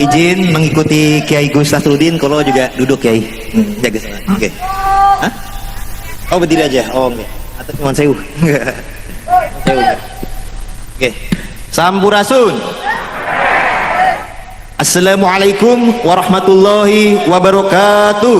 Izin mengikuti Kiai Gus Nasruddin, kalau juga duduk Kiai. Jaga sana. Oke. Hah? Oh berdiri aja. Oh oke. Atau cuma sewu. Sewu. Oke. Sampurasun. Assalamualaikum warahmatullahi wabarakatuh.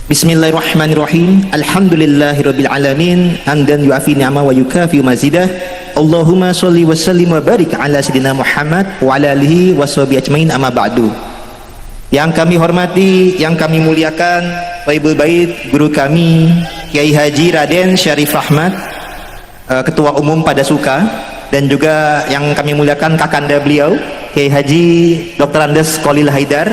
Bismillahirrahmanirrahim. Alhamdulillahirabbil alamin. Hamdan yu'afi ni'ama wa yukafi mazidah. Allahumma sholli wa sallim wa barik ala sayyidina Muhammad wa ala alihi washabihi ajmain, amma ba'du. Yang kami hormati, yang kami muliakan Thaibul Bait, guru kami Kiai Haji Raden Syarif Ahmad, Ketua Umum Padasuka, dan juga yang kami muliakan kakanda beliau Kiai Haji Dr. Andes Khalil Haidar,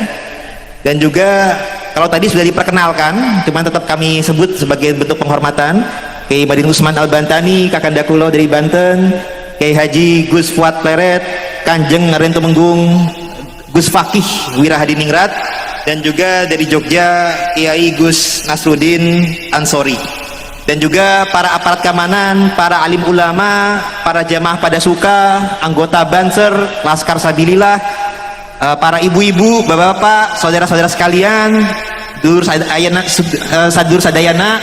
dan juga kalau tadi sudah diperkenalkan, cuman tetap kami sebut sebagai bentuk penghormatan, Kiai Madin Usman Al-Bantani, kakanda kula dari Banten, Kiai Haji Gus Fuad Pleret, Kanjeng Raden Temenggung Gus Fakih Wirahadiningrat, dan juga dari Jogja Kiai Gus Nasruddin Ansori, dan juga para aparat keamanan, para alim ulama, para jamaah Padasuka, anggota Banser, Laskar Sabilillah, para ibu-ibu, bapak-bapak, saudara-saudara sekalian, sadur sadayana,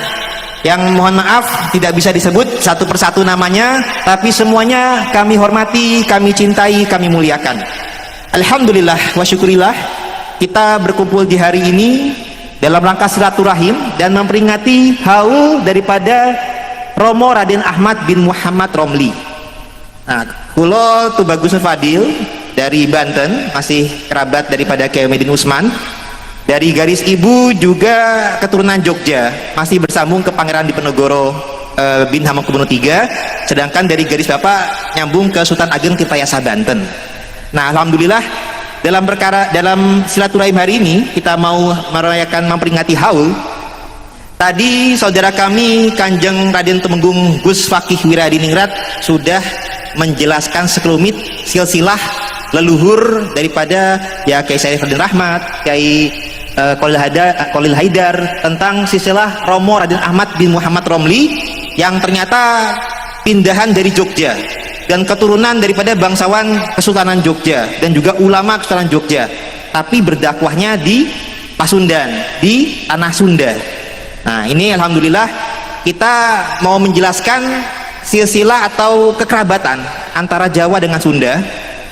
yang mohon maaf tidak bisa disebut satu persatu namanya, tapi semuanya kami hormati, kami cintai, kami muliakan. Alhamdulillah wa syukurillah, kita berkumpul di hari ini dalam rangka silaturahim dan memperingati haul daripada Romo Raden Ahmad bin Muhammad Romli. Nah, kulo Tubagus Fadil dari Banten, masih kerabat daripada Kiai Madin Usman. Dari garis ibu juga keturunan Jogja, masih bersambung ke Pangeran Diponegoro bin Hamengkubuwono III, sedangkan dari garis bapak nyambung ke Sultan Ageng Tirtayasa Banten. Nah, alhamdulillah dalam silaturahim hari ini kita mau merayakan memperingati haul. Tadi saudara kami Kanjeng Raden Temenggung Gus Fakih Wirahadiningrat sudah menjelaskan sekelumit silsilah leluhur daripada ya Kiai Syarif Raden Rahmat, Kiai Khalil Haidar, tentang silsilah Romo Raden Ahmad bin Muhammad Romli yang ternyata pindahan dari Jogja dan keturunan daripada bangsawan Kesultanan Jogja dan juga ulama Kesultanan Jogja, tapi berdakwahnya di Pasundan, di tanah Sunda. Nah, ini alhamdulillah kita mau menjelaskan silsilah atau kekerabatan antara Jawa dengan Sunda.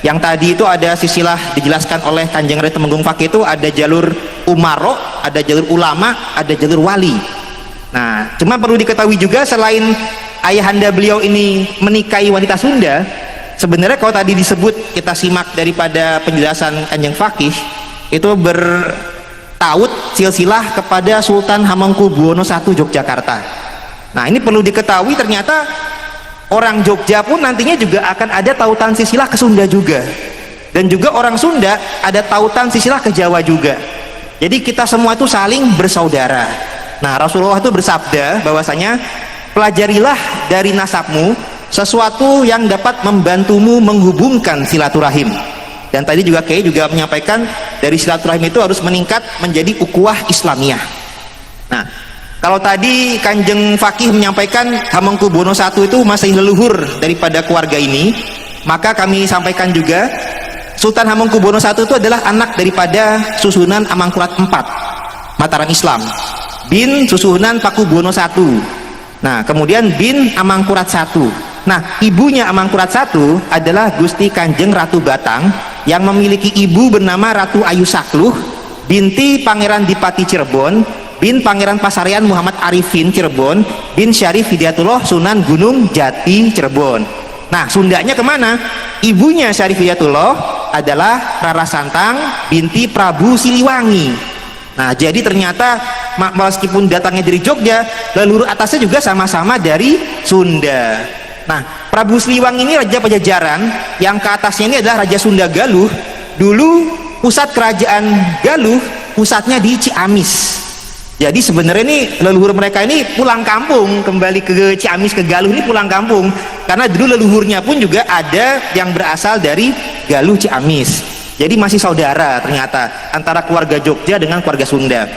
Yang tadi itu ada silsilah dijelaskan oleh Kanjeng Raden Temenggung Fakih, itu ada jalur umaro, ada jalur ulama, ada jalur wali. Nah, cuma perlu diketahui juga selain ayahanda beliau ini menikahi wanita Sunda, sebenarnya kalau tadi disebut, kita simak daripada penjelasan Kanjeng Fakih, itu bertaut silsilah kepada Sultan Hamengkubuwono I Yogyakarta. Nah, ini perlu diketahui ternyata orang Jogja pun nantinya juga akan ada tautan silsilah ke Sunda juga, dan juga orang Sunda ada tautan silsilah ke Jawa juga. Jadi kita semua itu saling bersaudara. Nah, Rasulullah itu bersabda bahwasanya pelajarilah dari nasabmu sesuatu yang dapat membantumu menghubungkan silaturahim. Dan tadi juga Kiai juga menyampaikan dari silaturahim itu harus meningkat menjadi ukhuwah Islamiyah. Nah, kalau tadi Kanjeng Fakih menyampaikan Hamengkubuwono I itu masih leluhur daripada keluarga ini, maka kami sampaikan juga Sultan Hamengkubuwono I itu adalah anak daripada susunan Amangkurat IV Mataram Islam bin susunan Pakubuwono I. Nah, kemudian bin Amangkurat I. Nah, ibunya Amangkurat I adalah Gusti Kanjeng Ratu Batang yang memiliki ibu bernama Ratu Ayu Sakluh binti Pangeran Dipati Cirebon bin Pangeran Pasarian Muhammad Arifin Cirebon bin Syarif Hidayatullah Sunan Gunung Jati Cirebon. Nah, Sundanya kemana? Ibunya Syarif Hidayatullah adalah Rara Santang binti Prabu Siliwangi. Nah, jadi ternyata meskipun datangnya dari Jogja, leluhur atasnya juga sama-sama dari Sunda. Nah, Prabu Siliwangi ini Raja Pajajaran, yang ke atasnya ini adalah Raja Sunda Galuh. Dulu pusat kerajaan Galuh pusatnya di Ciamis. Jadi sebenarnya ini leluhur mereka ini pulang kampung, kembali ke Ciamis, ke Galuh ini pulang kampung, karena dulu leluhurnya pun juga ada yang berasal dari Galuh Ciamis. Jadi masih saudara ternyata antara keluarga Jogja dengan keluarga Sunda.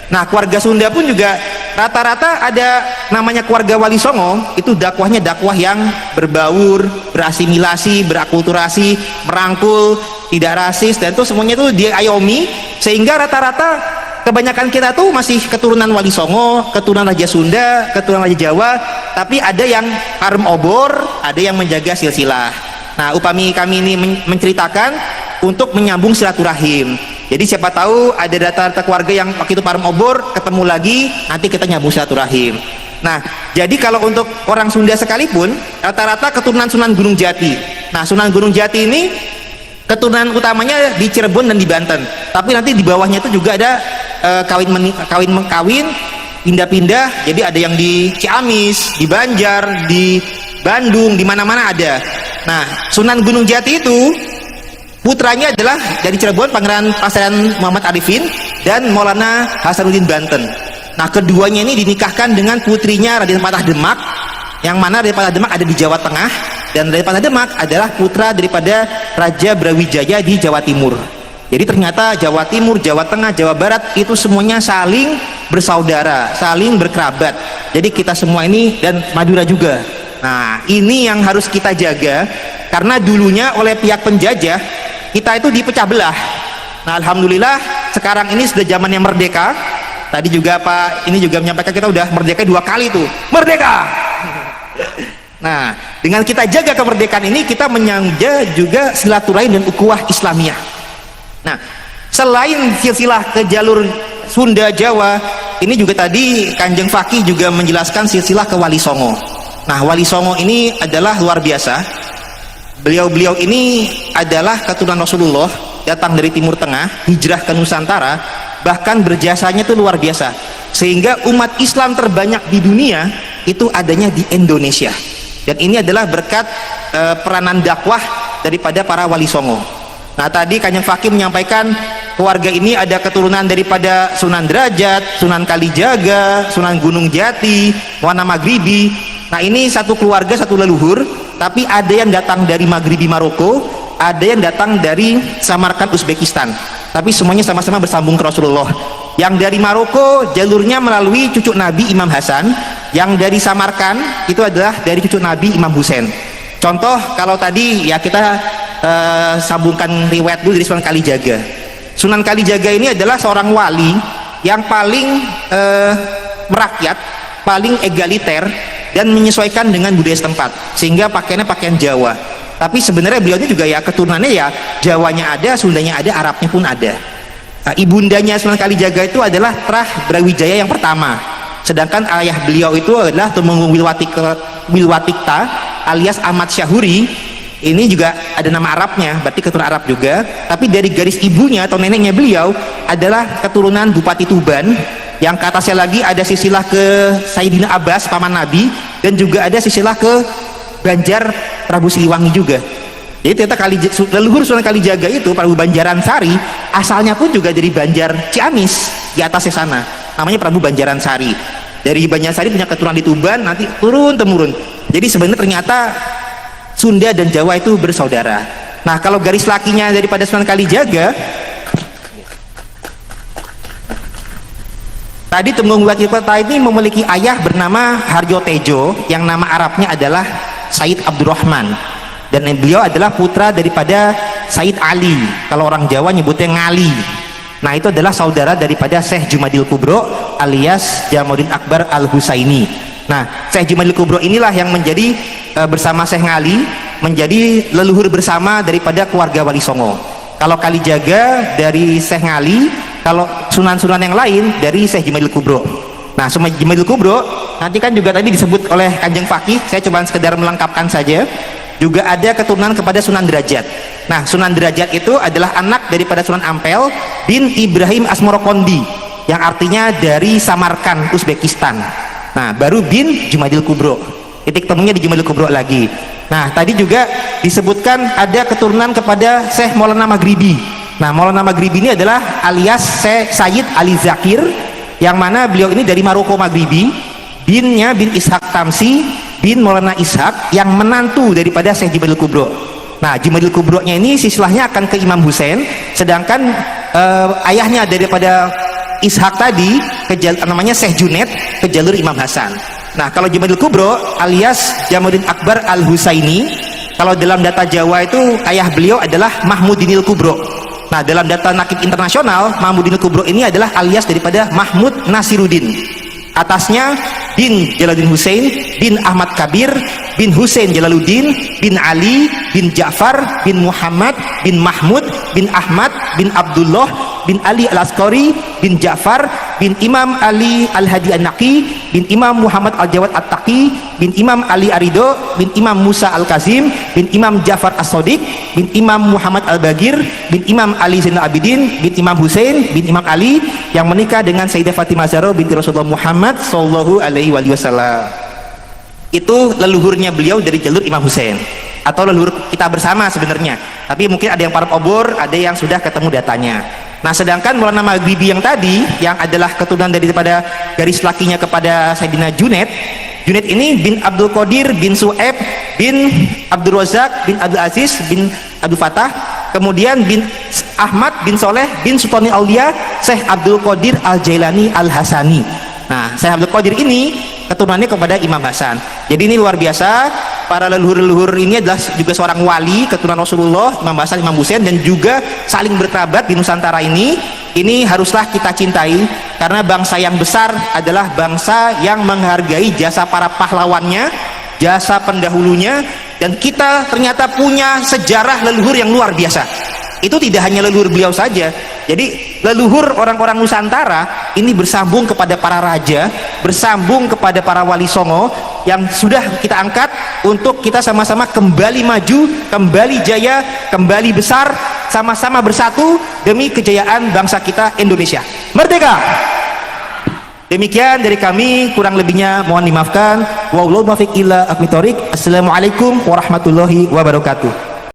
Nah, keluarga Sunda pun juga rata-rata ada namanya keluarga Wali Songo, itu dakwahnya dakwah yang berbaur, berasimilasi, berakulturasi, merangkul, tidak rasis, dan itu semuanya itu diayomi, sehingga rata-rata kebanyakan kita tuh masih keturunan Wali Songo, keturunan Raja Sunda, keturunan Raja Jawa, tapi ada yang arem obor, ada yang menjaga silsilah. Nah, upami kami ini menceritakan untuk menyambung silaturahim. Jadi siapa tahu ada data-data keluarga yang waktu itu parem obor ketemu lagi, nanti kita nyambung silaturahim. Nah, jadi kalau untuk orang Sunda sekalipun rata-rata keturunan Sunan Gunung Jati. Nah, Sunan Gunung Jati ini keturunan utamanya di Cirebon dan di Banten. Tapi nanti di bawahnya itu juga ada kawin pindah-pindah. Jadi ada yang di Ciamis, di Banjar, di Bandung, di mana-mana ada. Nah, Sunan Gunung Jati itu putranya adalah dari Cirebon, Pangeran Paseran Muhammad Arifin dan Maulana Hasanuddin Banten. Nah, keduanya ini dinikahkan dengan putrinya Raden Patah Demak, yang mana Raden Patah Demak ada di Jawa Tengah, dan Raden Patah Demak adalah putra daripada Raja Brawijaya di Jawa Timur. Jadi ternyata Jawa Timur, Jawa Tengah, Jawa Barat itu semuanya saling bersaudara, saling berkerabat. Jadi kita semua ini, dan Madura juga. Nah, ini yang harus kita jaga, karena dulunya oleh pihak penjajah kita itu dipecah belah. Nah, alhamdulillah sekarang ini sudah zamannya merdeka. Tadi juga Pak ini juga menyampaikan kita udah merdeka 2 kali tuh. Merdeka. Nah, dengan kita jaga kemerdekaan ini, kita menjaga juga silaturahim dan ukhuwah Islamiyah. Nah, selain silsilah ke jalur Sunda Jawa, ini juga tadi Kanjeng Fakih juga menjelaskan silsilah ke Wali Songo. Nah, Wali Songo ini adalah luar biasa. Beliau-beliau ini adalah keturunan Rasulullah, datang dari Timur Tengah, hijrah ke Nusantara, bahkan berjasanya itu luar biasa, sehingga umat Islam terbanyak di dunia itu adanya di Indonesia. Dan ini adalah berkat peranan dakwah daripada para Wali Songo. Nah, tadi Kanjeng Fakih menyampaikan keluarga ini ada keturunan daripada Sunan Derajat, Sunan Kalijaga, Sunan Gunung Jati, Wana Maghribi. Nah, ini satu keluarga, satu leluhur, tapi ada yang datang dari Maghribi Maroko, ada yang datang dari Samarkand Uzbekistan, tapi semuanya sama-sama bersambung ke Rasulullah. Yang dari Maroko jalurnya melalui cucu Nabi Imam Hasan, yang dari Samarkand itu adalah dari cucu Nabi Imam Husain. Contoh kalau tadi ya kita sambungkan riwayat dulu dari Sunan Kalijaga. Sunan Kalijaga ini adalah seorang wali yang paling merakyat, paling egaliter, dan menyesuaikan dengan budaya setempat, sehingga pakaiannya pakaian Jawa. Tapi sebenarnya beliau juga ya keturunannya ya Jawanya ada, Sundanya ada, Arabnya pun ada. Nah, ibundanya Sunan Kalijaga itu adalah Trah Brawijaya yang pertama, sedangkan ayah beliau itu adalah Tumenggung Wilwatikta alias Ahmad Syahuri. Ini juga ada nama Arabnya, berarti keturunan Arab juga. Tapi dari garis ibunya atau neneknya beliau adalah keturunan Bupati Tuban, yang ke atasnya lagi ada silsilah ke Sayyidina Abbas paman Nabi, dan juga ada silsilah ke Banjar Prabu Siliwangi juga. Jadi ternyata leluhur Sunan Kalijaga itu Prabu Banjaran Sari asalnya pun juga dari Banjar Ciamis di atasnya sana, namanya Prabu Banjaran Sari. Dari Banjaran Sari punya keturunan di Tuban, nanti turun temurun. Jadi sebenarnya ternyata Sunda dan Jawa itu bersaudara. Nah, kalau garis lakinya daripada Sunan Kalijaga, tadi Tumenggung Wilwatikta ini memiliki ayah bernama Harjo Tejo, yang nama Arabnya adalah Said Abdurrahman, dan beliau adalah putra daripada Said Ali, kalau orang Jawa nyebutnya Ngali. Nah, itu adalah saudara daripada Syekh Jumadil Kubro alias Jamaluddin Akbar Al-Husaini. Nah, Syekh Jumadil Kubro inilah yang menjadi bersama Syekh Ngali menjadi leluhur bersama daripada keluarga Wali Songo. Kalau Kalijaga dari Syekh Ngali, kalau sunan-sunan yang lain dari Syekh Jumadil Kubro. Nah, Syekh Jumadil Kubro nanti kan juga tadi disebut oleh Kanjeng Fakih, saya coba sekedar melengkapkan saja. Juga ada keturunan kepada Sunan Derajat. Nah, Sunan Derajat itu adalah anak daripada Sunan Ampel bin Ibrahim Asmorokondi, yang artinya dari Samarkand Uzbekistan. Nah, baru bin Jumadil Kubro, titik temunya di Jumadil Kubro lagi. Nah, tadi juga disebutkan ada keturunan kepada Syekh Maulana Maghribi. Nah, Maulana Maghribi ini adalah alias Syekh Sayyid Ali Zakir, yang mana beliau ini dari Maroko Maghribi, binnya bin Ishaq Tamsi bin Maulana Ishaq, yang menantu daripada Syekh Jumadil Kubro. Nah, Jumadil Kubro-nya ini silsilahnya akan ke Imam Husain, sedangkan ayahnya daripada Ishaq tadi namanya Syekh Junaid ke jalur Imam Hasan. Nah, kalau Junaidil Kubro alias Jamaluddin Akbar Al-Husaini, kalau dalam data Jawa itu ayah beliau adalah Mahmudinil Kubro. Nah, dalam data Nakib internasional, Mahmudinil Kubro ini adalah alias daripada Mahmud Nasiruddin. Atasnya bin Jalaluddin Husain, bin Ahmad Kabir, bin Husain Jalaluddin, bin Ali, bin Ja'far, bin Muhammad, bin Mahmud, bin Ahmad, bin Abdullah, bin Ali Al-Askari, bin Ja'far, bin Imam Ali Al-Hadi An-Naqi, bin Imam Muhammad Al-Jawad At-Taqi, bin Imam Ali Arido, bin Imam Musa Al-Kazim, bin Imam Ja'far As-Sadiq, bin Imam Muhammad Al-Bagir, bin Imam Ali Zainal Abidin, bin Imam Husain, bin Imam Ali yang menikah dengan Sayyidah Fatimah Zahra binti Rasulullah Muhammad sallallahu alaihi wasallam. Itu leluhurnya beliau dari jalur Imam Husain, atau leluhur kita bersama sebenarnya, tapi mungkin ada yang parab obor, ada yang sudah ketemu datanya. Nah, sedangkan Maulana Maghribi yang tadi, yang adalah keturunan daripada garis lakinya kepada Sayyidina Junaid ini bin Abdul Qadir bin Su'aib bin Abdul Razak bin Abdul Aziz bin Abdul Fatah, kemudian bin Ahmad bin Soleh bin Sultanil Aulia Syekh Abdul Qadir Al-Jailani Al-Hasani. Nah, Syekh Abdul Qadir ini keturunannya kepada Imam Hasan. Jadi ini luar biasa, para leluhur-leluhur ini adalah juga seorang wali keturunan Rasulullah, Imam Hasan, Imam Husain, dan juga saling berkerabat di Nusantara ini. Ini haruslah kita cintai, karena bangsa yang besar adalah bangsa yang menghargai jasa para pahlawannya, jasa pendahulunya, dan kita ternyata punya sejarah leluhur yang luar biasa. Itu tidak hanya leluhur beliau saja, jadi leluhur orang-orang Nusantara ini bersambung kepada para raja, bersambung kepada para wali songo yang sudah kita angkat untuk kita sama-sama kembali maju, kembali jaya, kembali besar, sama-sama bersatu demi kejayaan bangsa kita Indonesia. Merdeka! Demikian dari kami, kurang lebihnya mohon dimaafkan. Wallahu muwaffiq ila aqwamit thoriq. Assalamualaikum warahmatullahi wabarakatuh.